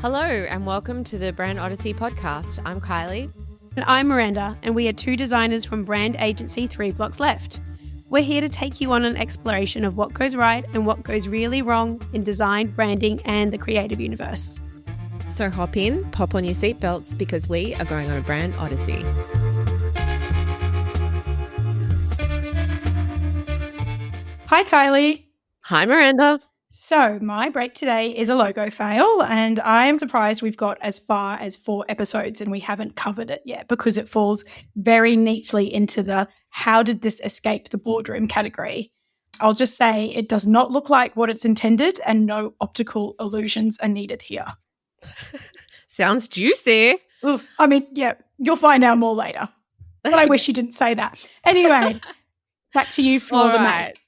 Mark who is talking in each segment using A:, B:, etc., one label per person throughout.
A: Hello and welcome to the Brand Odyssey podcast. I'm Kylie.
B: And I'm Miranda, and we are two designers from brand agency 3 Blocks Left. We're here to take you on an exploration of what goes right and what goes really wrong in design, branding, and the creative universe.
A: So hop in, pop on your seatbelts because we are going on a brand odyssey.
B: Hi, Kylie.
A: Hi, Miranda.
B: So my break today is a logo fail, and I am surprised we've got as far as 4 episodes and we haven't covered it yet because it falls very neatly into the how did this escape the boardroom category. I'll just say it does not look like what it's intended and no optical illusions are needed here.
A: Sounds juicy.
B: Oof. I mean, yeah, you'll find out more later. But I wish you didn't say that. Anyway, back to you for the make.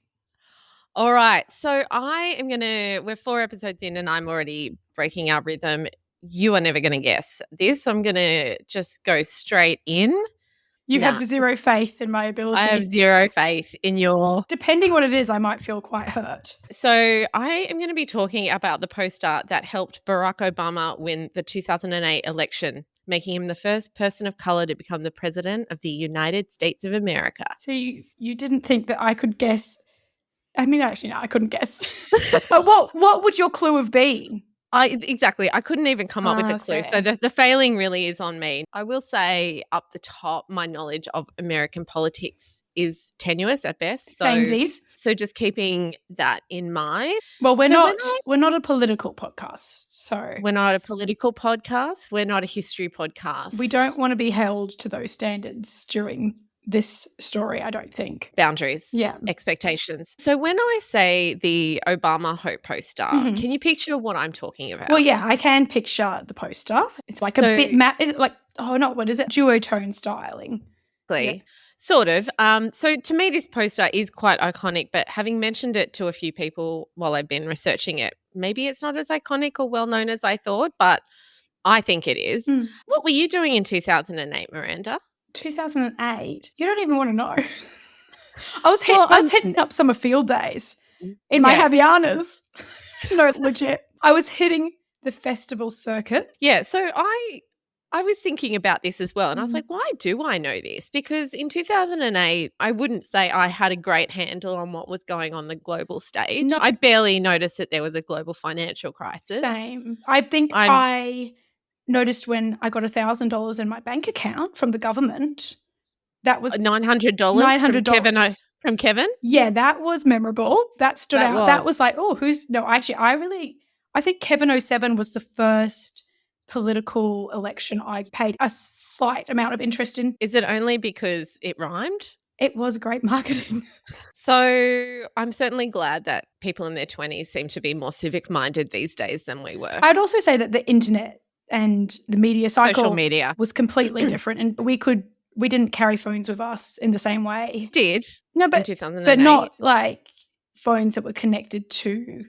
A: All right. So we're 4 episodes in and I'm already breaking our rhythm. You are never going to guess this. I'm going to just go straight in.
B: You have zero faith in my ability.
A: I have zero faith in your...
B: Depending what it is, I might feel quite hurt.
A: So I am going to be talking about the poster that helped Barack Obama win the 2008 election, making him the first person of color to become the president of the United States of America.
B: So you didn't think that I could guess... I mean, actually, no, I couldn't guess. But what would your clue have been?
A: Exactly. I couldn't even come up with a clue. So the failing really is on me. I will say up the top, my knowledge of American politics is tenuous at best.
B: Samesies.
A: So just keeping that in mind.
B: Well, we're not a political podcast. So
A: we're not a political podcast. We're not a history podcast.
B: We don't want to be held to those standards during this story, I don't think.
A: Boundaries.
B: Yeah.
A: Expectations. So when I say the Obama Hope poster, can you picture what I'm talking about?
B: Well, yeah, I can picture the poster. It's like a bit matte. Is it like, what is it? Duotone styling.
A: Yeah. Sort of. So to me, this poster is quite iconic, but having mentioned it to a few people while I've been researching it, maybe it's not as iconic or well known as I thought, but I think it is. What were you doing in 2008, Miranda?
B: 2008? You don't even want to know. I was hitting up summer field days in my Havianas. No, it's legit. I was hitting the festival circuit.
A: Yeah, so I was thinking about this as well, and I was like, why do I know this? Because in 2008, I wouldn't say I had a great handle on what was going on the global stage. No. I barely noticed that there was a global financial crisis.
B: Same. I think I noticed when I got $1,000 in my bank account from the government. That was
A: $900 from Kevin.
B: Yeah, that was memorable. That stood out. That was like, I think Kevin 07 was the first political election I paid a slight amount of interest in.
A: Is it only because it rhymed?
B: It was great marketing.
A: So I'm certainly glad that people in their 20s seem to be more civic-minded these days than we were.
B: I'd also say that the internet and the media cycle
A: social media
B: was completely different, and we didn't carry phones with us in the same way.
A: No, but in 2008.
B: But not like phones that were connected to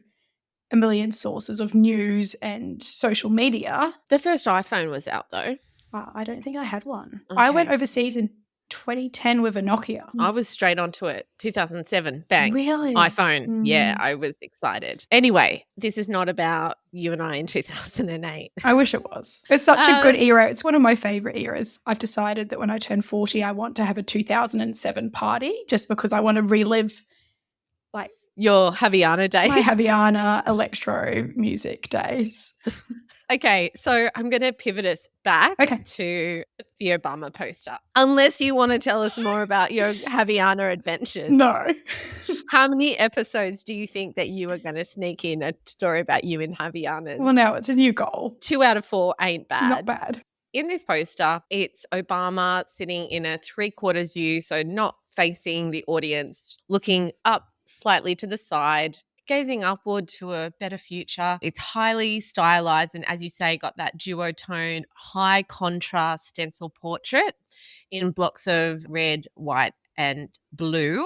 B: a million sources of news and social media.
A: The first iPhone was out though.
B: I don't think I had one.
A: Okay.
B: I went overseas in 2010 with a Nokia.
A: I was straight onto it. 2007, bang.
B: Really?
A: iPhone. Yeah, I was excited. Anyway, this is not about you and I in 2008.
B: I wish it was. It's such a good era. It's one of my favourite eras. I've decided that when I turn 40, I want to have a 2007 party just because I want to relive like
A: your Haviana days.
B: My Haviana electro music days.
A: Okay, so I'm going to pivot us back to the Obama poster. Unless you want to tell us more about your Haviana adventures.
B: No.
A: How many episodes do you think that you are going to sneak in a story about you in Havianas?
B: Well, now it's a new goal.
A: 2 out of 4 ain't bad.
B: Not bad.
A: In this poster, it's Obama sitting in a 3/4 U, so not facing the audience, looking up slightly to the side, gazing upward to a better future. It's highly stylized and, as you say, got that duotone, high contrast stencil portrait in blocks of red, white and blue.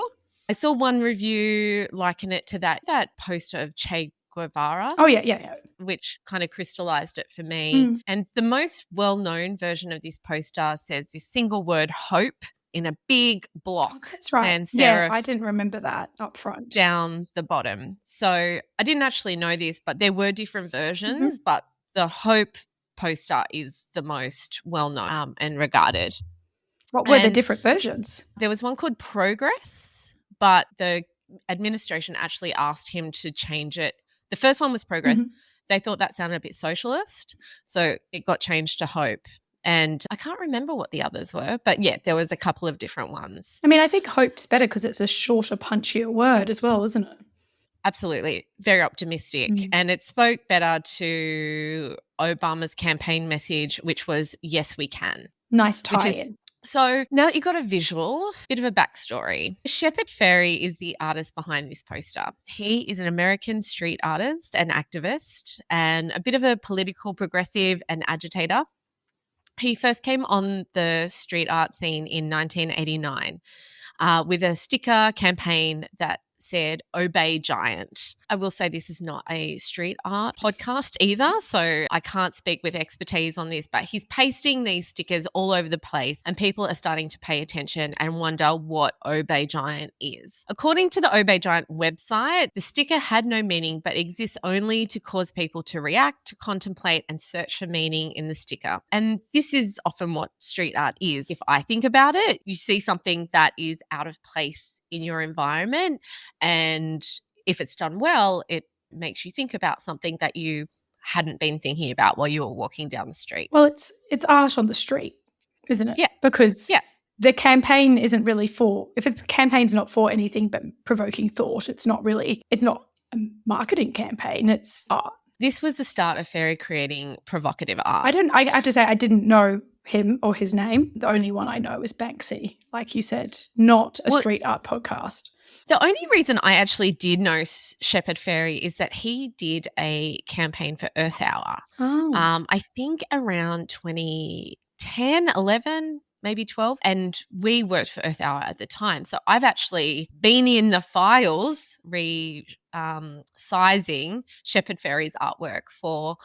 A: I saw one review liken it to that poster of Che Guevara.
B: Oh, yeah.
A: Which kind of crystallized it for me. And the most well-known version of this poster says this single word, hope, in a big block.
B: That's right.
A: Sans serif.
B: Yeah, I didn't remember that up front.
A: Down the bottom. So I didn't actually know this, but there were different versions, but The Hope poster is the most well-known and regarded.
B: What were the different versions?
A: There was one called Progress, but the administration actually asked him to change it. The first one was Progress.
B: Mm-hmm.
A: They thought that sounded a bit socialist, so it got changed to Hope. And I can't remember what the others were, but yeah, there was a couple of different ones.
B: I mean, I think Hope's better because it's a shorter, punchier word as well, isn't it?
A: Absolutely. Very optimistic. And it spoke better to Obama's campaign message, which was, yes, we can.
B: Nice tie-in.
A: So now that you've got a visual, bit of a backstory. Shepard Fairey is the artist behind this poster. He is an American street artist and activist and a bit of a political progressive and agitator. He first came on the street art scene in 1989 with a sticker campaign that said, "Obey Giant." I will say this is not a street art podcast either, so I can't speak with expertise on this, but he's pasting these stickers all over the place and people are starting to pay attention and wonder what Obey Giant is. According to the Obey Giant website, the sticker had no meaning but exists only to cause people to react, contemplate, and search for meaning in the sticker. And this is often what street art is. If I think about it, you see something that is out of place in your environment, and if it's done well, it makes you think about something that you hadn't been thinking about while you were walking down the street.
B: Well, it's art on the street, isn't it?
A: Yeah.
B: Because the campaign isn't really for, if the campaign's not for anything but provoking thought, it's not a marketing campaign, it's art.
A: This was the start of Fairey creating provocative art.
B: I have to say, I didn't know him or his name. The only one I know is Banksy, like you said, not a street art podcast.
A: The only reason I actually did know Shepard Fairey is that he did a campaign for Earth Hour. I think around 2010, 11, maybe 12. And we worked for Earth Hour at the time. So I've actually been in the files sizing Shepard Fairey's artwork for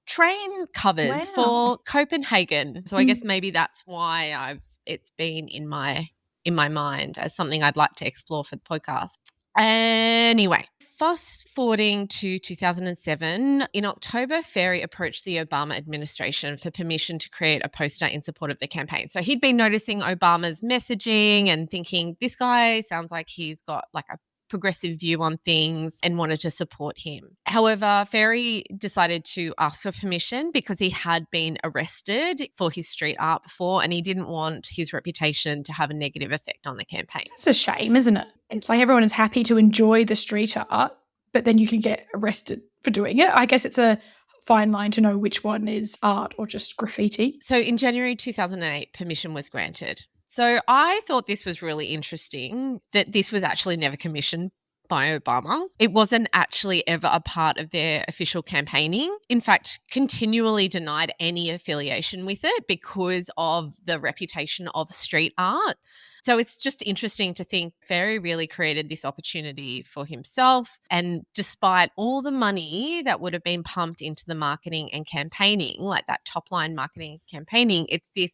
A: train covers for Copenhagen. So I guess maybe that's why it's been in my mind as something I'd like to explore for the podcast. Anyway, fast forwarding to 2007, in October, Fairey approached the Obama administration for permission to create a poster in support of the campaign. So he'd been noticing Obama's messaging and thinking, this guy sounds like he's got like a progressive view on things, and wanted to support him. However, Fairey decided to ask for permission because he had been arrested for his street art before and he didn't want his reputation to have a negative effect on the campaign.
B: It's a shame, isn't it? It's like everyone is happy to enjoy the street art, but then you can get arrested for doing it. I guess it's a fine line to know which one is art or just graffiti.
A: So in January 2008, permission was granted. So I thought this was really interesting that this was actually never commissioned by Obama. It wasn't actually ever a part of their official campaigning. In fact, continually denied any affiliation with it because of the reputation of street art. So it's just interesting to think Fairey really created this opportunity for himself. And despite all the money that would have been pumped into the marketing and campaigning, like that top line marketing and campaigning, it's this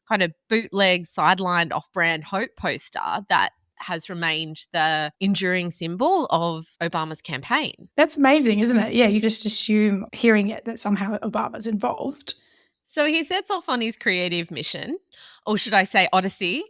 A: kind of bootleg, sidelined, off-brand Hope poster that has remained the enduring symbol of Obama's campaign.
B: That's amazing, isn't it? Yeah, you just assume hearing it that somehow Obama's involved.
A: So he sets off on his creative mission, or should I say odyssey,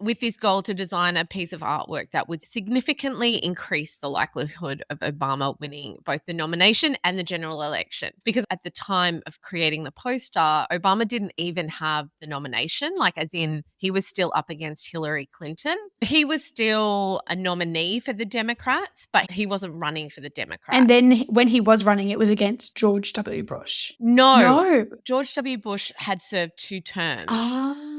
A: with this goal to design a piece of artwork that would significantly increase the likelihood of Obama winning both the nomination and the general election. Because at the time of creating the poster, Obama didn't even have the nomination, like as in he was still up against Hillary Clinton. He was still a nominee for the Democrats, but he wasn't running for the Democrats.
B: And then when he was running, it was against George W. Bush.
A: No. George W. Bush had served 2 terms.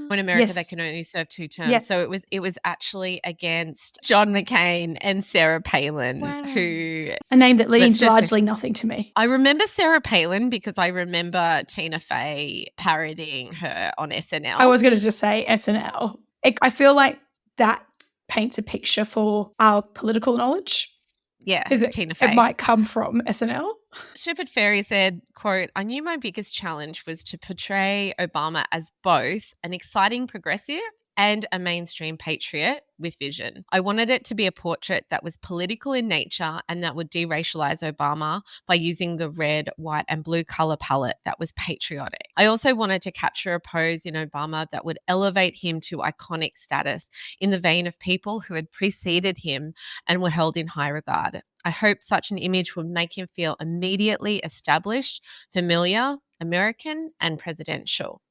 A: In America, they can only serve 2 terms. Yes. So it was actually against John McCain and Sarah Palin, who...
B: A name that means largely nothing to me.
A: I remember Sarah Palin because I remember Tina Fey parodying her on SNL.
B: I was going to just say SNL. I feel like that paints a picture for our political knowledge.
A: Yeah, Tina Fey.
B: It might come from SNL.
A: Shepard Fairey said, quote, "I knew my biggest challenge was to portray Obama as both an exciting progressive and a mainstream patriot with vision. I wanted it to be a portrait that was political in nature and that would deracialize Obama by using the red, white, and blue color palette that was patriotic. I also wanted to capture a pose in Obama that would elevate him to iconic status in the vein of people who had preceded him and were held in high regard. I hope such an image would make him feel immediately established, familiar, American, and presidential.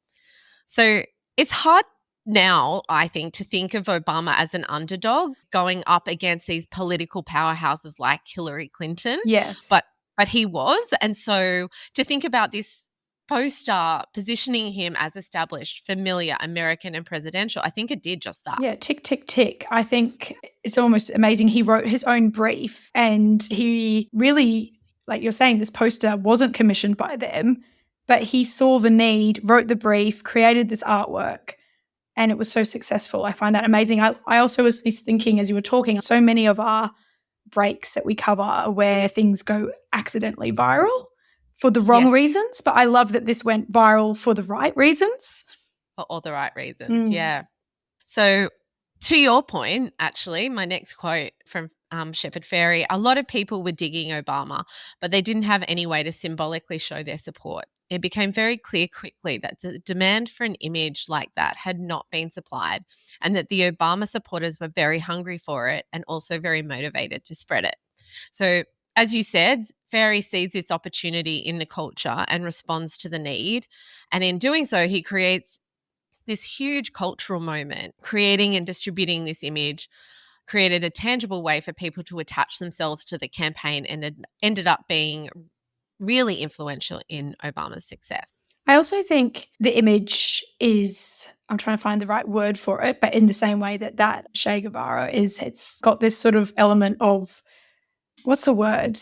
A: So it's hard now, I think, to think of Obama as an underdog going up against these political powerhouses like Hillary Clinton.
B: Yes.
A: But he was. And so to think about this poster positioning him as established, familiar, American, and presidential, I think it did just that.
B: Yeah, tick, tick, tick. I think it's almost amazing. He wrote his own brief and he really, like you're saying, this poster wasn't commissioned by them, but he saw the need, wrote the brief, created this artwork, and it was so successful. I find that amazing. I also was thinking as you were talking, so many of our breaks that we cover are where things go accidentally viral for the wrong reasons, but I love that this went viral for the right reasons.
A: For all the right reasons, yeah. So to your point, actually, my next quote from Shepard Fairey, a lot of people were digging Obama, but they didn't have any way to symbolically show their support. It became very clear quickly that the demand for an image like that had not been supplied and that the Obama supporters were very hungry for it and also very motivated to spread it. So as you said, Fairey sees this opportunity in the culture and responds to the need. And in doing so, he creates this huge cultural moment. Creating and distributing this image created a tangible way for people to attach themselves to the campaign, and it ended up being really influential in Obama's success.
B: I also think the image is, I'm trying to find the right word for it, but in the same way that Che Guevara is, it's got this sort of element of, what's the word?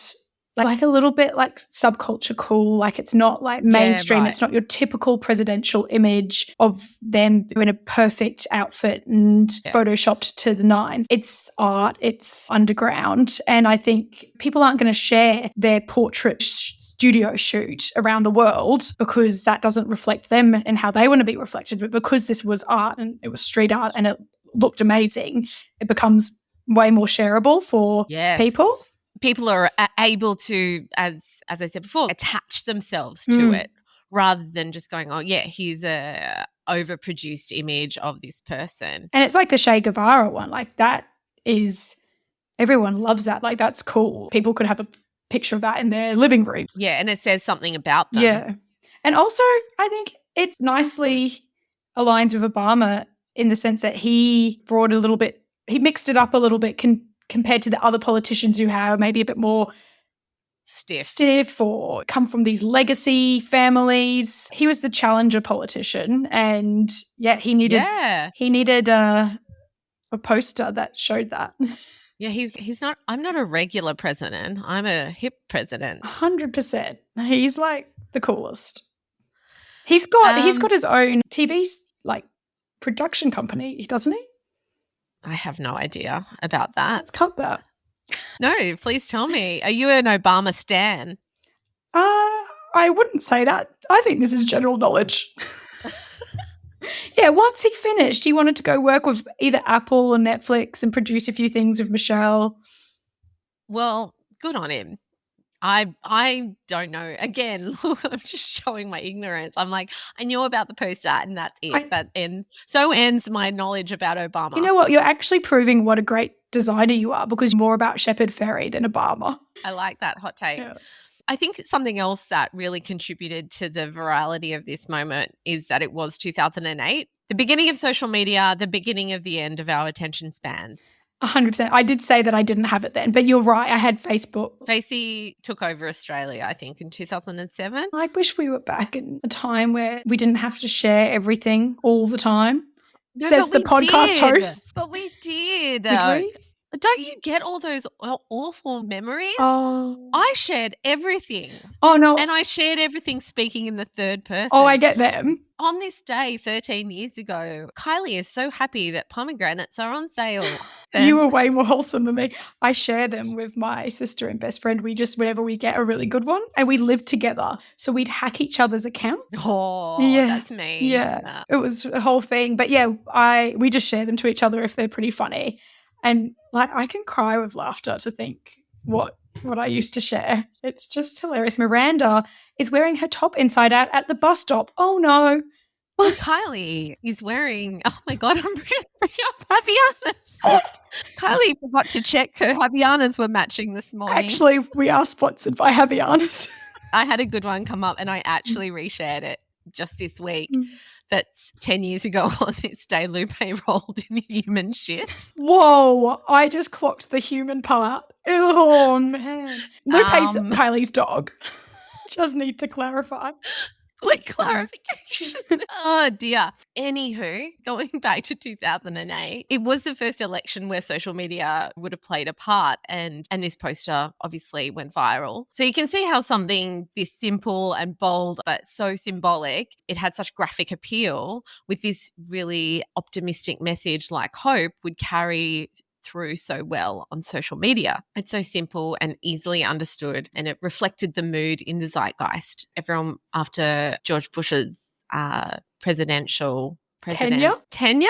B: Like a little bit like subculture cool, like it's not like mainstream. It's not your typical presidential image of them in a perfect outfit and photoshopped to the nines. It's art, it's underground. And I think people aren't going to share their portrait studio shoot around the world because that doesn't reflect them and how they want to be reflected. But because this was art and it was street art and it looked amazing, it becomes way more shareable for people.
A: People are able to, as I said before, attach themselves to it rather than just going, oh, yeah, here's a overproduced image of this person.
B: And it's like the Che Guevara one. Like that is, everyone loves that. Like that's cool. People could have a picture of that in their living room.
A: Yeah, and it says something about them.
B: Yeah. And also, I think it nicely aligns with Obama in the sense that he brought a little bit, he mixed it up a little bit compared to the other politicians who have maybe a bit more stiff or come from these legacy families. He was the challenger politician, and he needed a poster that showed that.
A: Yeah, he's not. I'm not a regular president. I'm a hip president.
B: 100%. He's like the coolest. He's got his own TV like production company, doesn't he?
A: I have no idea about that.
B: Let's cut that.
A: No, please tell me. Are you an Obama stan?
B: I wouldn't say that. I think this is general knowledge. Yeah, once he finished, he wanted to go work with either Apple or Netflix and produce a few things with Michelle.
A: Well, good on him. I don't know. Again, I'm just showing my ignorance. I'm like, I knew about the poster and that's it. So ends my knowledge about Obama.
B: You know what? You're actually proving what a great designer you are because you're more about Shepard Fairey than Obama.
A: I like that hot take.
B: Yeah.
A: I think something else that really contributed to the virality of this moment is that it was 2008, the beginning of social media, the beginning of the end of our attention spans.
B: 100%. I did say that I didn't have it then, but you're right. I had Facebook.
A: Facey took over Australia, I think, in 2007.
B: I wish we were back in a time where we didn't have to share everything all the time.
A: No,
B: says the podcast host.
A: But we did.
B: Did we?
A: Don't you get all those awful memories?
B: Oh.
A: I shared everything.
B: Oh, no.
A: And I shared everything speaking in the third person.
B: Oh, I get them.
A: On this day 13 years ago, Kylie is so happy that pomegranates are on sale.
B: You were way more wholesome than me. I share them with my sister and best friend. We just, whenever we get a really good one, and we live together, so we'd hack each other's account.
A: Oh,
B: Yeah.
A: that's me.
B: Yeah. It was a whole thing. But yeah, we just share them to each other if they're pretty funny. And like I can cry with laughter to think what I used to share. It's just hilarious. Miranda is wearing her top inside out at the bus stop. Oh no.
A: Well, Kylie is wearing, oh my God, I'm going to bring up Havianas. Kylie forgot to check her Havianas were matching this morning.
B: Actually, we are sponsored by Havianas.
A: I had a good one come up and I actually reshared it just this week. That's 10 years ago on this day, Lupe rolled in human shit.
B: Whoa, I just clocked the human part. Oh, man. Lupe's Kylie's dog. Just need to clarify.
A: Quick clarification. Oh, dear. Anywho, going back to 2008, it was the first election where social media would have played a part, and this poster obviously went viral. So you can see how something this simple and bold but so symbolic, it had such graphic appeal with this really optimistic message like hope would carry through so well on social media. It's so simple and easily understood, and it reflected the mood in the zeitgeist. Everyone after George Bush's presidential tenure?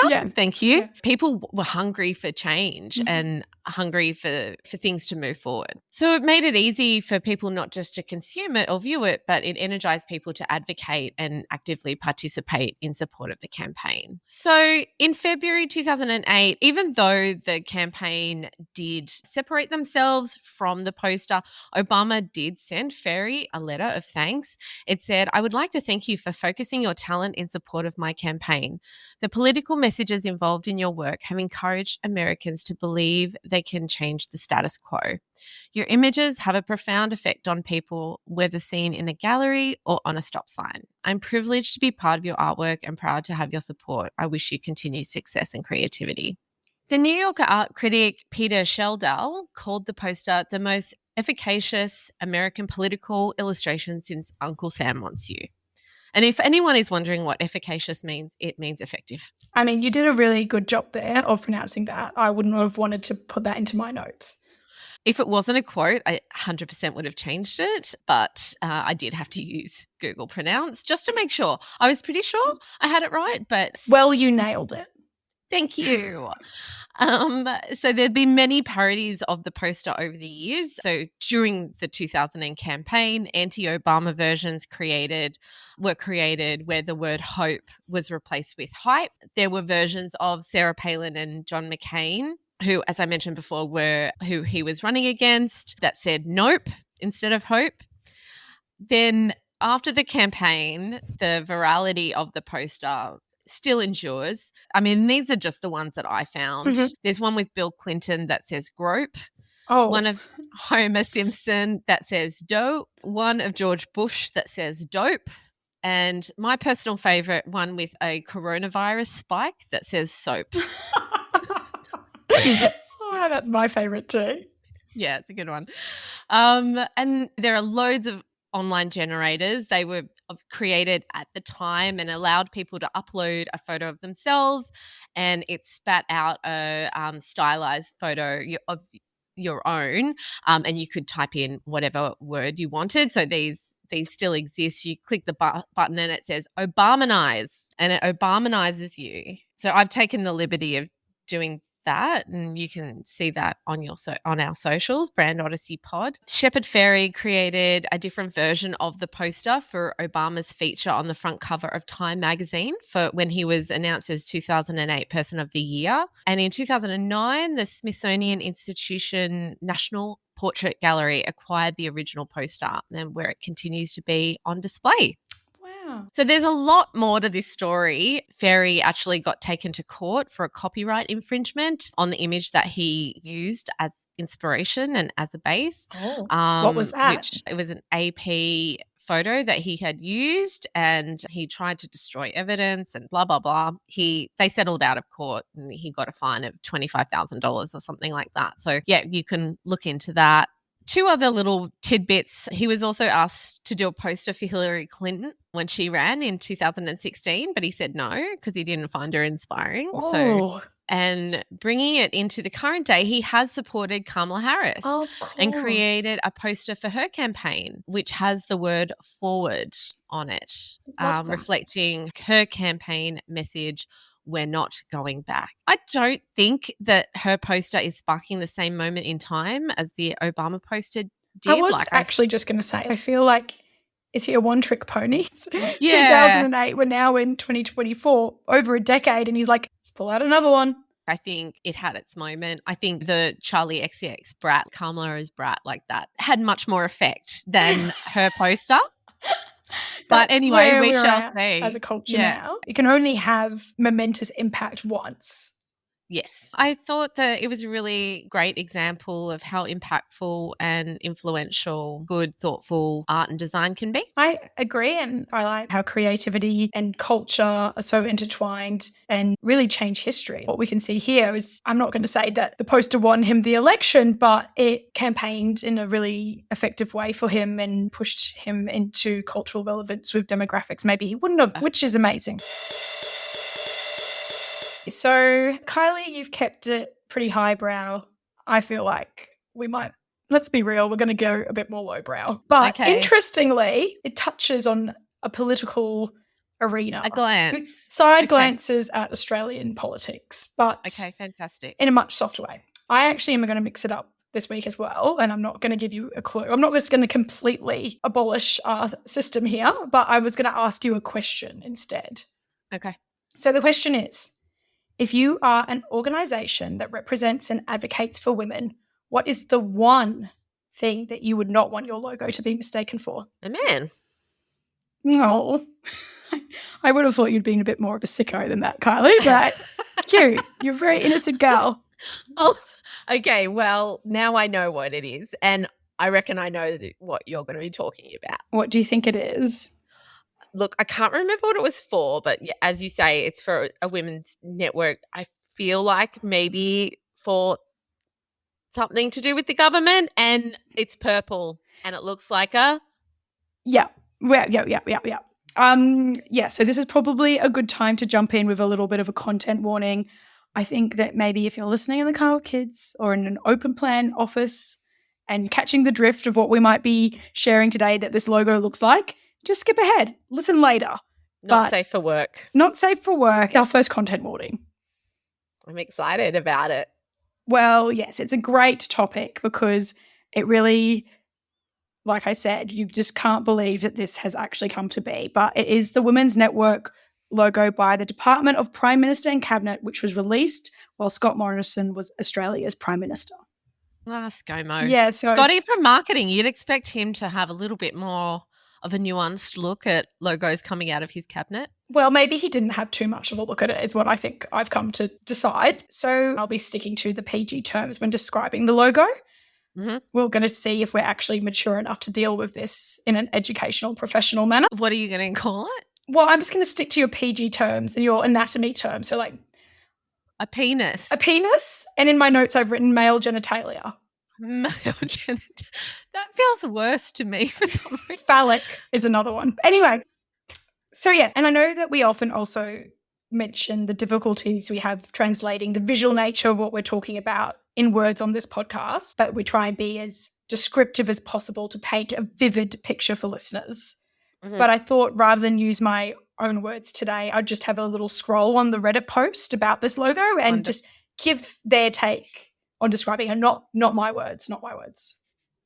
B: Yeah.
A: Thank you.
B: Yeah.
A: People were hungry for change and hungry for things to move forward. So it made it easy for people not just to consume it or view it, but it energized people to advocate and actively participate in support of the campaign. So in February 2008, even though the campaign did separate themselves from the poster, Obama did send Ferry a letter of thanks. It said, "I would like to thank you for focusing your talent in support of my campaign. The political messages involved in your work have encouraged Americans to believe they can change the status quo. Your images have a profound effect on people, whether seen in a gallery or on a stop sign. I'm privileged to be part of your artwork and proud to have your support. I wish you continued success and creativity." The New Yorker art critic Peter Sheldal called the poster the most efficacious American political illustration since Uncle Sam Wants You. And if anyone is wondering what efficacious means, it means effective.
B: I mean, you did a really good job there of pronouncing that. I wouldn't have wanted to put that into my notes.
A: If it wasn't a quote, I 100% would have changed it, but I did have to use Google Pronounce just to make sure. I was pretty sure I had it right, but...
B: Well, you nailed it.
A: Thank you. So there'd been many parodies of the poster over the years. So during the 2000 campaign, anti-Obama versions were created where the word hope was replaced with hype. There were versions of Sarah Palin and John McCain, who, as I mentioned before, were who he was running against, that said nope instead of hope. Then after the campaign, the virality of the poster still endures. I mean, these are just the ones that I found.
B: Mm-hmm.
A: There's one with Bill Clinton that says grope.
B: Oh.
A: One of Homer Simpson that says dope. One of George Bush that says dope. And my personal favorite one with a coronavirus spike that says soap.
B: Oh, that's my favorite too.
A: Yeah, it's a good one. And there are loads of online generators. They were created at the time and allowed people to upload a photo of themselves, and it spat out a stylized photo of your own, and you could type in whatever word you wanted. So these still exist. You click the button and it says Obamanize, and it Obamanizes you. So I've taken the liberty of doing that, and you can see that on our socials, Brand Odyssey Pod. Shepard Fairey created a different version of the poster for Obama's feature on the front cover of Time magazine for when he was announced as 2008 Person of the Year. And in 2009, the Smithsonian Institution National Portrait Gallery acquired the original poster, and where it continues to be on display. So there's a lot more to this story. Ferry actually got taken to court for a copyright infringement on the image that he used as inspiration and as a base.
B: What was that?
A: It was an AP photo that he had used, and he tried to destroy evidence and blah, blah, blah. They settled out of court and he got a fine of $25,000 or something like that. So yeah, you can look into that. Two other little tidbits. He was also asked to do a poster for Hillary Clinton when she ran in 2016, but he said no because he didn't find her inspiring.
B: Oh,
A: And bringing it into the current day, he has supported Kamala Harris
B: of
A: and
B: course.
A: created a poster for her campaign, which has the word forward on it,
B: What's that?
A: reflecting her campaign message, we're not going back. I don't think that her poster is sparking the same moment in time as the Obama poster did.
B: I was actually just going to say, I feel like, is he a one-trick pony?
A: Yeah.
B: 2008, we're now in 2024, over a decade, and he's like, let's pull out another one.
A: I think it had its moment. I think the Charlie XCX brat, Kamala as brat like that, had much more effect than her poster. But
B: That's
A: anyway,
B: where
A: we
B: we're
A: shall
B: at
A: see.
B: as a culture now. You can only have momentous impact once.
A: Yes. I thought that it was a really great example of how impactful and influential good, thoughtful art and design can be.
B: I agree, and I like how creativity and culture are so intertwined and really change history. What we can see here is, I'm not going to say that the poster won him the election, but it campaigned in a really effective way for him and pushed him into cultural relevance with demographics maybe he wouldn't have, which is amazing. So, Kylie, you've kept it pretty highbrow. I feel like we might, let's be real, we're going to go a bit more lowbrow. But interestingly, it touches on a political arena.
A: A glance.
B: It's side glances at Australian politics, but
A: okay, fantastic.
B: In a much softer way. I actually am going to mix it up this week as well, and I'm not going to give you a clue. I'm not just going to completely abolish our system here, but I was going to ask you a question instead.
A: Okay.
B: So the question is, if you are an organisation that represents and advocates for women, what is the one thing that you would not want your logo to be mistaken for?
A: A man.
B: No. I would have thought you'd been a bit more of a sicko than that, Kylie, but cute. You're a very innocent girl.
A: Oh, okay. Well, now I know what it is, and I reckon I know what you're going to be talking about.
B: What do you think it is?
A: Look, I can't remember what it was for, but as you say, it's for a women's network. I feel like maybe for something to do with the government, and it's purple, and it looks like a...
B: Yeah. So this is probably a good time to jump in with a little bit of a content warning. I think that maybe if you're listening in the car with kids or in an open plan office and catching the drift of what we might be sharing today that this logo looks like, just skip ahead. Listen later.
A: Not safe for work.
B: Not safe for work. Our first content warning.
A: I'm excited about it.
B: Well, yes, it's a great topic because it really, like I said, you just can't believe that this has actually come to be. But it is the Women's Network logo by the Department of Prime Minister and Cabinet, which was released while Scott Morrison was Australia's Prime Minister.
A: Ah, ScoMo.
B: Yeah, so
A: Scotty from marketing, you'd expect him to have a little bit more of a nuanced look at logos coming out of his cabinet.
B: Well, maybe he didn't have too much of a look at it, is what I think I've come to decide. So I'll be sticking to the PG terms when describing the logo.
A: Mm-hmm.
B: We're going to see if we're actually mature enough to deal with this in an educational, professional manner.
A: What are you going to call it?
B: Well, I'm just going to stick to your PG terms and your anatomy terms. So like
A: a penis.
B: A penis. And in my notes, I've written male genitalia.
A: Male genitalia. That feels worse to me for some reason.
B: Phallic is another one. Anyway, so yeah, and I know that we often also mention the difficulties we have translating the visual nature of what we're talking about in words on this podcast, but we try and be as descriptive as possible to paint a vivid picture for listeners. Mm-hmm. But I thought rather than use my own words today, I'd just have a little scroll on the Reddit post about this logo and just give their take on describing it, not my words, not my words.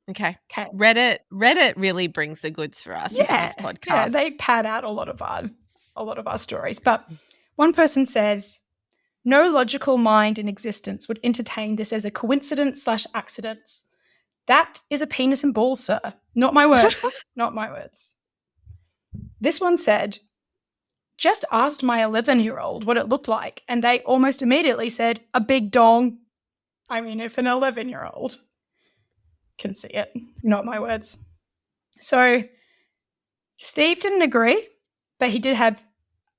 A: Okay. Reddit really brings the goods for us for this podcast.
B: Yeah, they pad out a lot of our stories. But one person says, no logical mind in existence would entertain this as a coincidence/accident. That is a penis and balls, sir. Not my words. Not my words. This one said, just asked my 11-year-old what it looked like, and they almost immediately said, a big dong. I mean, if an 11-year-old can see it, not my words. So Steve didn't agree, but he did have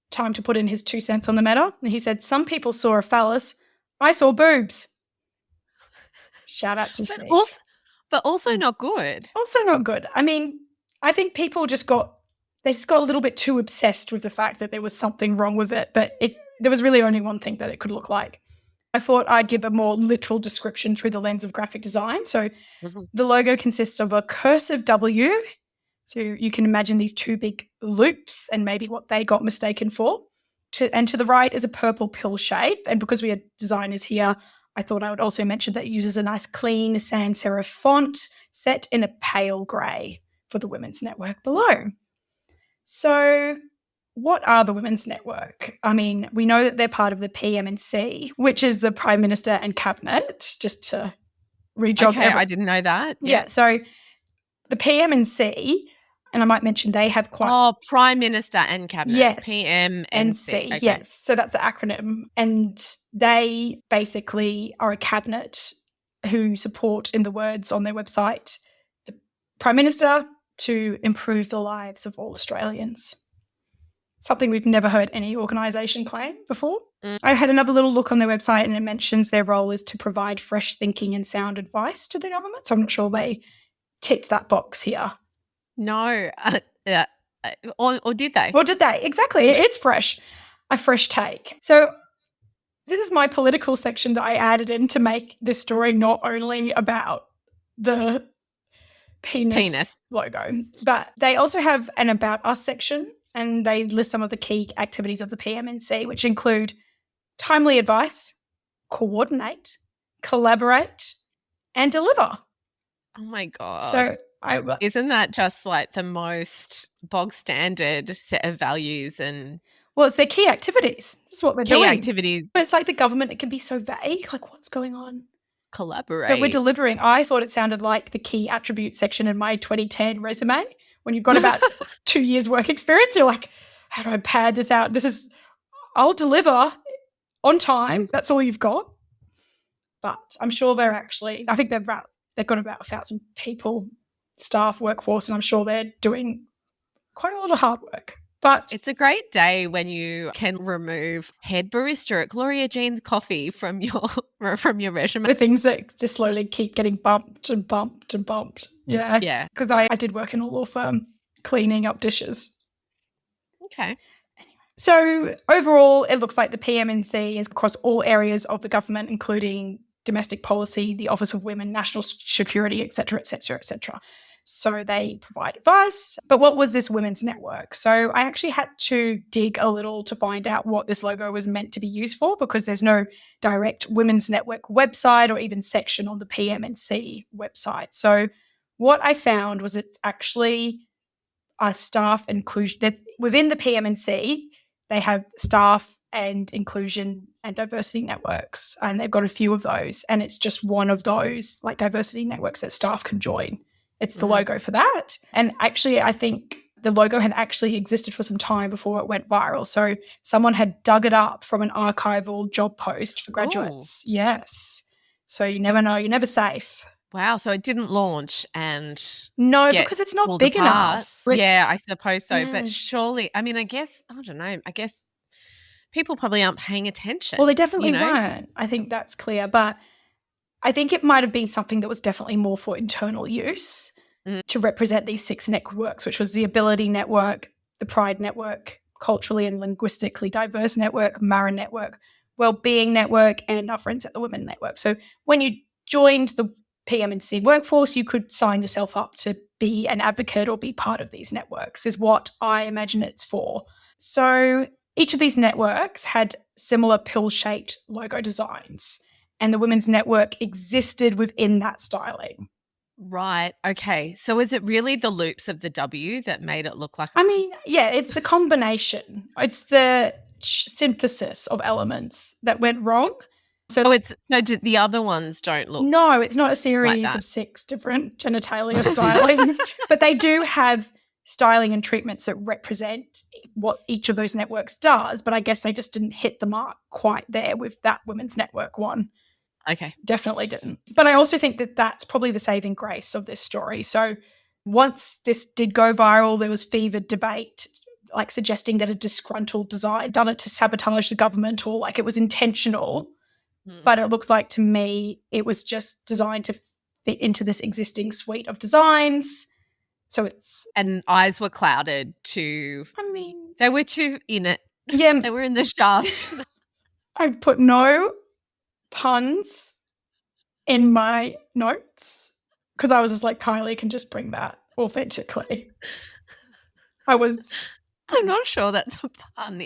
B: time to put in his 2 cents on the matter. And he said, some people saw a phallus. I saw boobs. Shout out to Steve.
A: But also not good.
B: Also not good. I mean, I think people just got they just got a little bit too obsessed with the fact that there was something wrong with it, but there was really only one thing that it could look like. I thought I'd give a more literal description through the lens of graphic design. So the logo consists of a cursive W. So you can imagine these two big loops and maybe what they got mistaken for. And to the right is a purple pill shape. And because we had designers here, I thought I would also mention that it uses a nice clean sans serif font set in a pale grey for the Women's Network below. So what are the Women's Network? I mean, we know that they're part of the PM&C, which is the Prime Minister and Cabinet, just to re-jog.
A: Okay, I didn't know that.
B: Yeah, so the PM&C, and I might mention they have quite...
A: Oh, Prime Minister and Cabinet.
B: Yes.
A: PM&C. Okay.
B: Yes, so that's an acronym. And they basically are a cabinet who support, in the words on their website, the Prime Minister to improve the lives of all Australians. Something we've never heard any organisation claim before. I had another little look on their website and it mentions their role is to provide fresh thinking and sound advice to the government. So I'm not sure they ticked that box here.
A: No. Or did they?
B: Or did they? Exactly. It's fresh. A fresh take. So this is my political section that I added in to make this story not only about the penis logo, but they also have an About Us section. And they list some of the key activities of the PM&C, which include timely advice, coordinate, collaborate, and deliver.
A: Oh, my God.
B: So
A: isn't that just like the most bog standard set of values? And
B: well, it's their key activities. This is what they're doing.
A: Key activities.
B: But it's like the government, it can be so vague. Like, what's going on?
A: Collaborate.
B: But we're delivering. I thought it sounded like the key attribute section in my 2010 resume. When you've got about 2 years work experience, you're like, how do I pad this out? I'll deliver on time. That's all you've got. But I'm sure I think they've got about 1,000 people, staff, workforce, and I'm sure they're doing quite a lot of hard work. But
A: it's a great day when you can remove head barista at Gloria Jean's Coffee from your resume.
B: The things that just slowly keep getting bumped and bumped and bumped. Yeah.
A: Yeah.
B: Because I did work in a law firm cleaning up dishes.
A: Okay.
B: So overall, it looks like the PM&C is across all areas of the government, including domestic policy, the Office of Women, national security, et cetera, et cetera, et cetera. So they provide advice. But what was this Women's Network? So I actually had to dig a little to find out what this logo was meant to be used for, because there's no direct Women's Network website or even section on the PM&C website. So what I found was it's actually a staff inclusion. Within the PM&C, they have staff and inclusion and diversity networks, and they've got a few of those. And it's just one of those like diversity networks that staff can join. It's the logo for that. And actually, I think the logo had actually existed for some time before it went viral. So someone had dug it up from an archival job post for graduates. Ooh. Yes. So you never know. You're never safe.
A: Wow. So it didn't launch and
B: because it's not big enough.
A: Yeah, I suppose so.
B: Yeah.
A: But surely, I mean, I guess people probably aren't paying attention.
B: Well, they definitely weren't. I think that's clear. But I think it might have been something that was definitely more for internal use to represent these 6 networks, which was the Ability Network, the Pride Network, Culturally and Linguistically Diverse Network, Mara Network, Wellbeing Network, and our Friends at the Women Network. So when you joined the PM&C workforce, you could sign yourself up to be an advocate or be part of these networks, is what I imagine it's for. So each of these networks had similar pill-shaped logo designs, and the Women's Network existed within that styling.
A: Right. Okay. So is it really the loops of the W that made it look like?
B: I mean, yeah, it's the combination. It's the synthesis of elements that went wrong. So
A: the other ones don't look.
B: No, it's not a series of 6 different genitalia styling, but they do have styling and treatments that represent what each of those networks does. But I guess they just didn't hit the mark quite there with that Women's Network one.
A: Okay.
B: Definitely didn't. But I also think that that's probably the saving grace of this story. So once this did go viral, there was fevered debate, like suggesting that a disgruntled design done it to sabotage the government or like it was intentional. But it looked like to me it was just designed to fit into this existing suite of designs. So it's...
A: And eyes were clouded to...
B: I mean...
A: They were too in it.
B: Yeah.
A: They were in the shaft.
B: I put no puns in my notes because I was just like, Kylie can just bring that authentically.
A: I'm not sure that's a pun.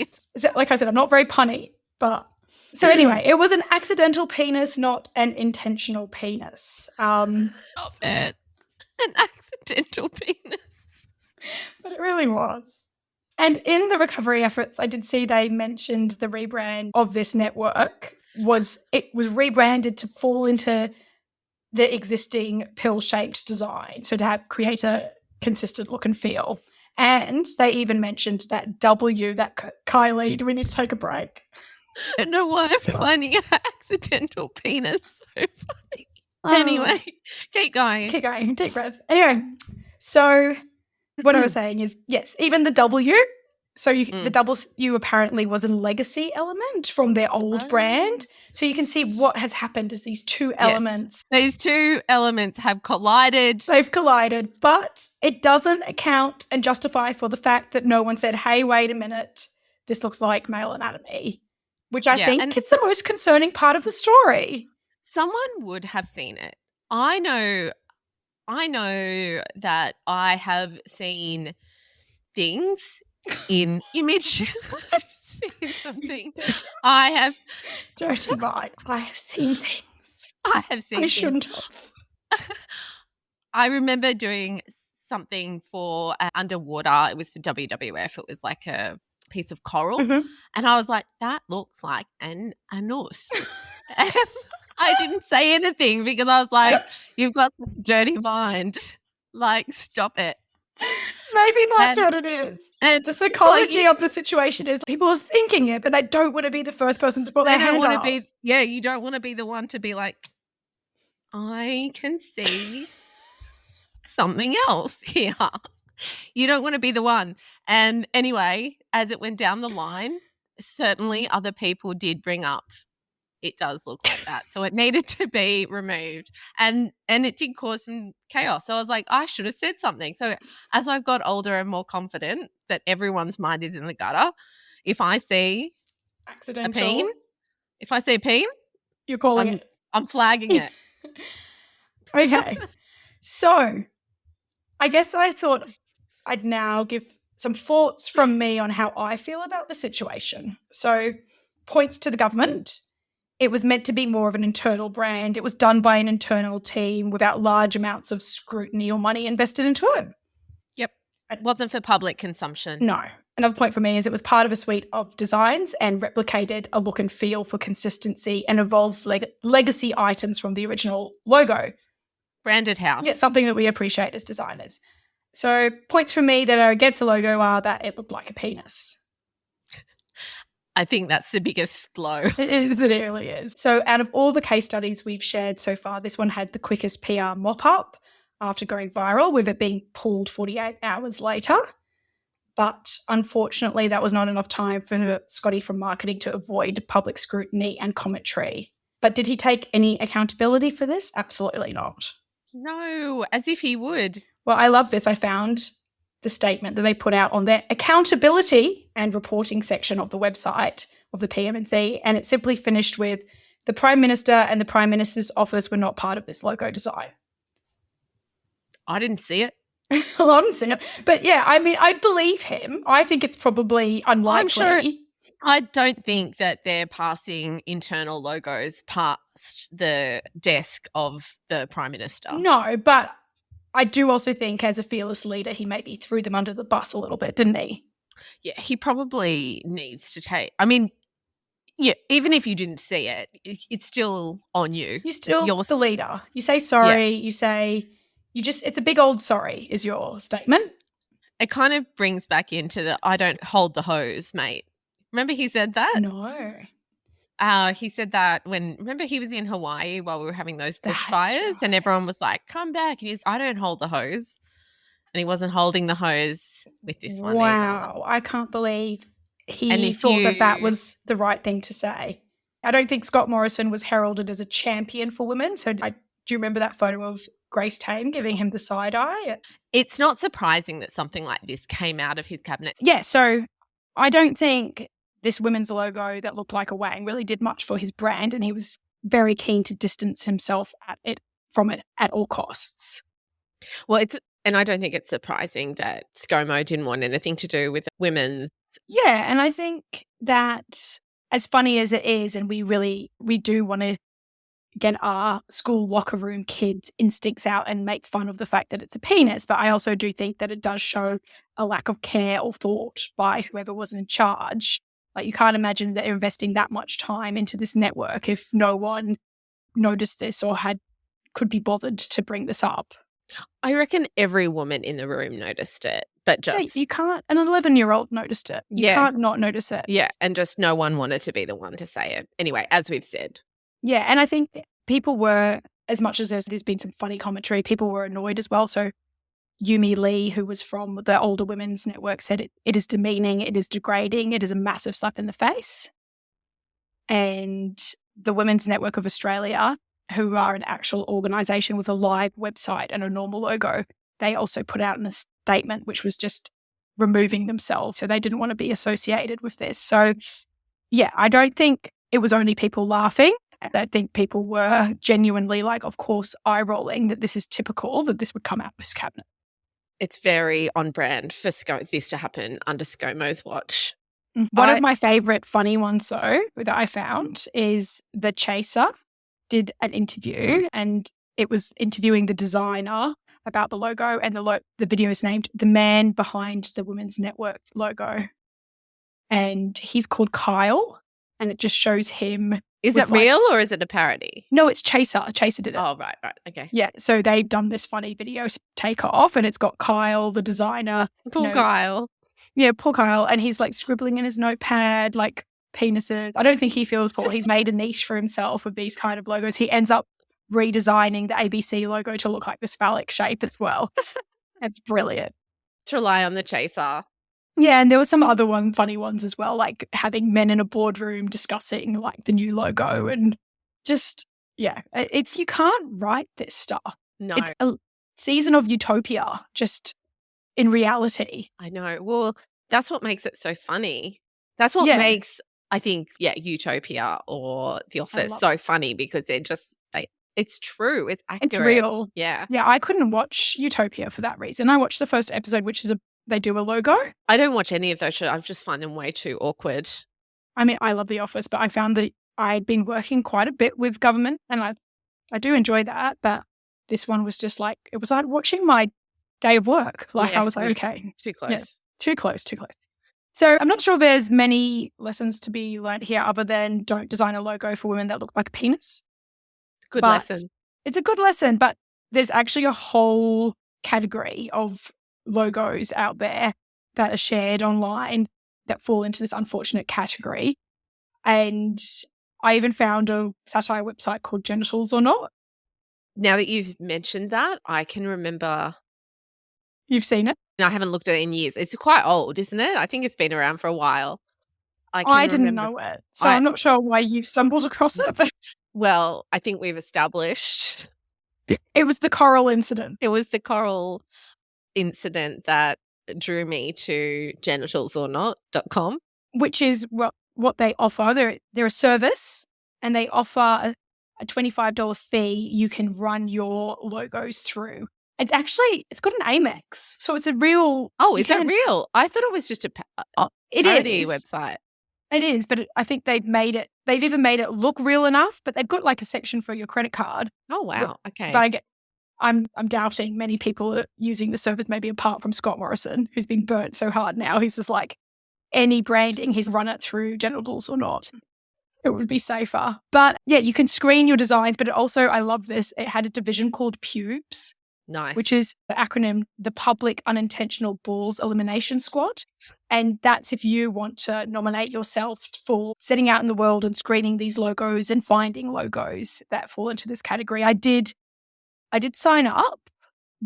B: Like I said, I'm not very punny, but... So anyway, it was an accidental penis, not an intentional penis.
A: Stop it. An accidental penis.
B: But it really was. And in the recovery efforts, I did see they mentioned the rebrand of this network was rebranded to fall into the existing pill-shaped design, so to create a consistent look and feel. And they even mentioned that W, that Kylie, do we need to take a break?
A: I don't know why I'm finding an accidental penis so funny. Anyway, keep going.
B: Keep going. Deep breath. Anyway, so what I was saying is, yes, even the W. So the W apparently was a legacy element from their old brand. So you can see what has happened as these two elements.
A: These two elements have collided.
B: They've collided, but it doesn't account and justify for the fact that no one said, hey, wait a minute, this looks like male anatomy, which I think is the most concerning part of the story.
A: Someone would have seen it. I know that I have seen things in image. I've seen something. I have.
B: Dirty mind. I have seen things.
A: I have seen
B: I shouldn't have.
A: I remember doing something for underwater. It was for WWF. It was like a piece of coral.
B: Mm-hmm.
A: And I was like, that looks like an anus. And I didn't say anything because I was like, you've got a dirty mind. Like, stop it.
B: Maybe that's what it is.
A: And
B: the psychology of the situation is people are thinking it, but they don't want to be the first person to put their hand up.
A: You don't want to be the one to be like, I can see something else here. You don't want to be the one. And anyway, as it went down the line, certainly other people did bring up, it does look like that. So it needed to be removed. And it did cause some chaos. So I was like, I should have said something. So as I've got older and more confident that everyone's mind is in the gutter, if I see
B: accidental
A: a peen, if I see a peen,
B: you're calling it.
A: I'm flagging it.
B: Okay. So I guess I thought I'd now give some thoughts from me on how I feel about the situation. So points to the government. It was meant to be more of an internal brand. It was done by an internal team without large amounts of scrutiny or money invested into it.
A: Yep. It wasn't for public consumption.
B: No. Another point for me is it was part of a suite of designs and replicated a look and feel for consistency and evolved legacy items from the original logo.
A: Branded house.
B: Yeah, something that we appreciate as designers. So points for me that are against the logo are that it looked like a penis.
A: I think that's the biggest blow.
B: It really is. So out of all the case studies we've shared so far, this one had the quickest PR mop-up after going viral, with it being pulled 48 hours later. But unfortunately, that was not enough time for Scotty from marketing to avoid public scrutiny and commentary. But did he take any accountability for this? Absolutely not.
A: No, as if he would.
B: Well, I love this. I found the statement that they put out on their accountability and reporting section of the website of the PMNC, and it simply finished with, the Prime Minister and the Prime Minister's office were not part of this logo design.
A: I didn't see it.
B: I didn't see it. But yeah, I mean, I believe him. I think it's probably unlikely.
A: I'm sure. I don't think that they're passing internal logos past the desk of the Prime Minister.
B: No, but I do also think as a fearless leader, he maybe threw them under the bus a little bit, didn't he?
A: Yeah, he probably needs to take, I mean, yeah, even if you didn't see it, it's still on you.
B: You're the leader. You say sorry, you say, it's a big old sorry is your statement.
A: It kind of brings back into the, I don't hold the hose, mate. Remember he said that?
B: No.
A: He said that remember he was in Hawaii while we were having those bushfires, and everyone was like, come back. And he's, I don't hold the hose. And he wasn't holding the hose with this one.
B: Wow. I can't believe he thought that was the right thing to say. I don't think Scott Morrison was heralded as a champion for women. So do you remember that photo of Grace Tame giving him the side eye.
A: It's not surprising that something like this came out of his cabinet.
B: Yeah, so I don't think this women's logo that looked like a wang really did much for his brand, and he was very keen to distance himself from it at all costs.
A: Well, and I don't think it's surprising that ScoMo didn't want anything to do with women.
B: Yeah, and I think that as funny as it is, and we do want to get our school locker room kid instincts out and make fun of the fact that it's a penis, but I also do think that it does show a lack of care or thought by whoever was in charge. Like, you can't imagine that they're investing that much time into this network if no one noticed this or could be bothered to bring this up.
A: I reckon every woman in the room noticed it, but just...
B: Yeah, you can't... An 11-year-old noticed it. You can't not notice it.
A: Yeah, and just no one wanted to be the one to say it. Anyway, as we've said.
B: Yeah, and I think people were, as much as there's been some funny commentary, people were annoyed as well. So Yumi Lee, who was from the Older Women's Network, said it is demeaning, it is degrading, it is a massive slap in the face. And the Women's Network of Australia, who are an actual organisation with a live website and a normal logo, they also put out in a statement which was just removing themselves. So they didn't want to be associated with this. So yeah, I don't think it was only people laughing. I think people were genuinely like, of course, eye-rolling that this is typical, that this would come out of his cabinet.
A: It's very on brand for this to happen under ScoMo's watch.
B: One of my favourite funny ones, though, that I found is The Chaser did an interview, and it was interviewing the designer about the logo, and the video is named The Man Behind the Women's Network logo. And he's called Kyle, and it just shows him.
A: Is it real or is it a parody?
B: No, it's Chaser. Chaser did it.
A: Oh, right. Okay.
B: Yeah, so they've done this funny video takeoff, and it's got Kyle, the designer.
A: Poor Kyle.
B: Yeah, poor Kyle. And he's like scribbling in his notepad, like penises. I don't think he feels poor. He's made a niche for himself with these kind of logos. He ends up redesigning the ABC logo to look like this phallic shape as well. It's brilliant.
A: To rely on the Chaser.
B: Yeah, and there were some other funny ones as well, like having men in a boardroom discussing like the new logo, and just, yeah, you can't write this stuff.
A: No.
B: It's a season of utopia, just in reality.
A: I know. Well, that's what makes it so funny. That's what makes, I think, Utopia or The Office so funny, because they're just, it's true. It's accurate.
B: It's real.
A: Yeah.
B: Yeah, I couldn't watch Utopia for that reason. I watched the first episode, which is they do a logo.
A: I don't watch any of those shows. I just find them way too awkward.
B: I mean, I love The Office, but I found that I'd been working quite a bit with government, and I do enjoy that, but this one was just like, it was like watching my day of work. Like, I was like, okay.
A: Too close.
B: Yeah, too close. So I'm not sure there's many lessons to be learned here other than don't design a logo for women that look like a penis.
A: Good lesson.
B: It's a good lesson, but there's actually a whole category of logos out there that are shared online that fall into this unfortunate category. And I even found a satire website called Genitals or Not.
A: Now that you've mentioned that, I can remember.
B: You've seen it?
A: I haven't looked at it in years. It's quite old, isn't it? I think it's been around for a while.
B: I didn't know it, so I'm not sure why you stumbled across it. But
A: well, I think we've established.
B: It was the coral incident.
A: It was the coral incident that drew me to genitalsornot.com.
B: Which is what they offer. They're a service, and they offer a $25 fee you can run your logos through. It's got an Amex, so it's a real...
A: Oh, is that real? I thought it was just a parody website.
B: It is, but I think they've even made it look real enough, but they've got like a section for your credit card.
A: Oh, wow. Okay.
B: But I'm doubting many people are using the service, maybe apart from Scott Morrison, who's been burnt so hard now. He's just like, any branding, he's run it through Genitals or Not. It would be safer. But yeah, you can screen your designs, but it also, I love this, it had a division called Pubes.
A: Nice.
B: Which is the acronym, the Public Unintentional Balls Elimination Squad. And that's if you want to nominate yourself for setting out in the world and screening these logos and finding logos that fall into this category. I did sign up.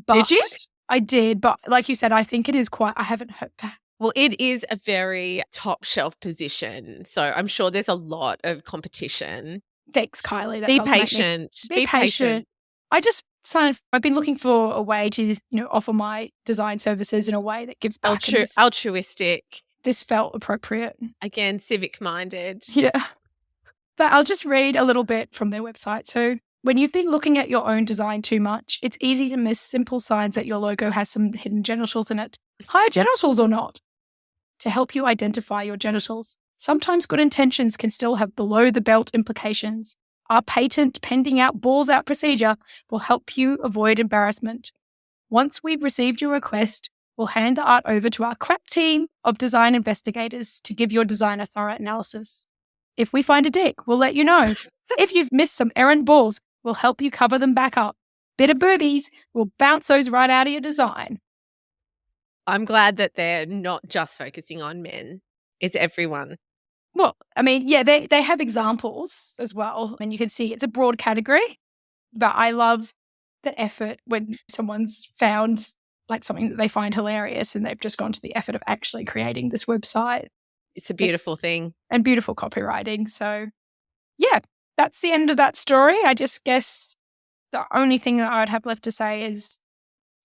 B: But
A: did you?
B: I did. But like you said, I think it is I haven't heard that.
A: Well, it is a very top shelf position. So I'm sure there's a lot of competition.
B: Thanks, Kylie.
A: Be patient.
B: Be patient. I just I've been looking for a way to, offer my design services in a way that gives back.
A: Altruistic.
B: This felt appropriate.
A: Again, civic-minded.
B: Yeah. But I'll just read a little bit from their website. So, when you've been looking at your own design too much, it's easy to miss simple signs that your logo has some hidden genitals in it. Higher genitals or not. To help you identify your genitals, sometimes good intentions can still have below-the-belt implications. Our patent pending out balls out procedure will help you avoid embarrassment. Once we've received your request, we'll hand the art over to our crack team of design investigators to give your design a thorough analysis. If we find a dick, we'll let you know. If you've missed some errant balls, we'll help you cover them back up. Bit of boobies, we'll bounce those right out of your design.
A: I'm glad that they're not just focusing on men. It's everyone.
B: Well, I mean, yeah, they have examples as well. And you can see it's a broad category. But I love the effort when someone's found like something that they find hilarious and they've just gone to the effort of actually creating this website.
A: It's a beautiful thing.
B: And beautiful copywriting. So, yeah, that's the end of that story. I just guess the only thing that I would have left to say is,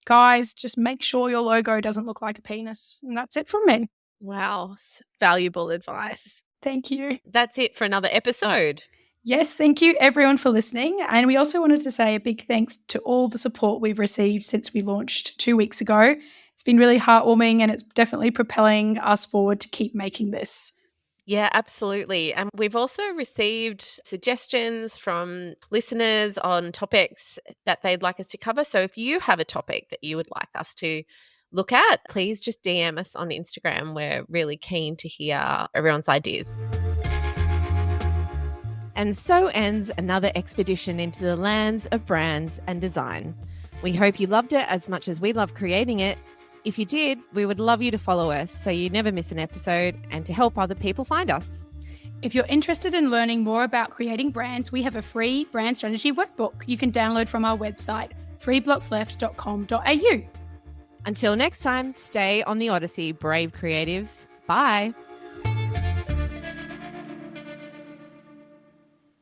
B: guys, just make sure your logo doesn't look like a penis. And that's it from me.
A: Wow. Valuable advice.
B: Thank you.
A: That's it for another episode.
B: Yes, thank you everyone for listening. And we also wanted to say a big thanks to all the support we've received since we launched 2 weeks ago. It's been really heartwarming and it's definitely propelling us forward to keep making this.
A: Yeah, absolutely. And we've also received suggestions from listeners on topics that they'd like us to cover. So if you have a topic that you would like us to look at, please just DM us on Instagram. We're really keen to hear everyone's ideas. And so ends another expedition into the lands of brands and design. We hope you loved it as much as we love creating it. If you did, we would love you to follow us so you never miss an episode and to help other people find us.
B: If you're interested in learning more about creating brands, we have a free brand strategy workbook you can download from our website, 3blocksleft.com.au.
A: Until next time, stay on the Odyssey, brave creatives. Bye.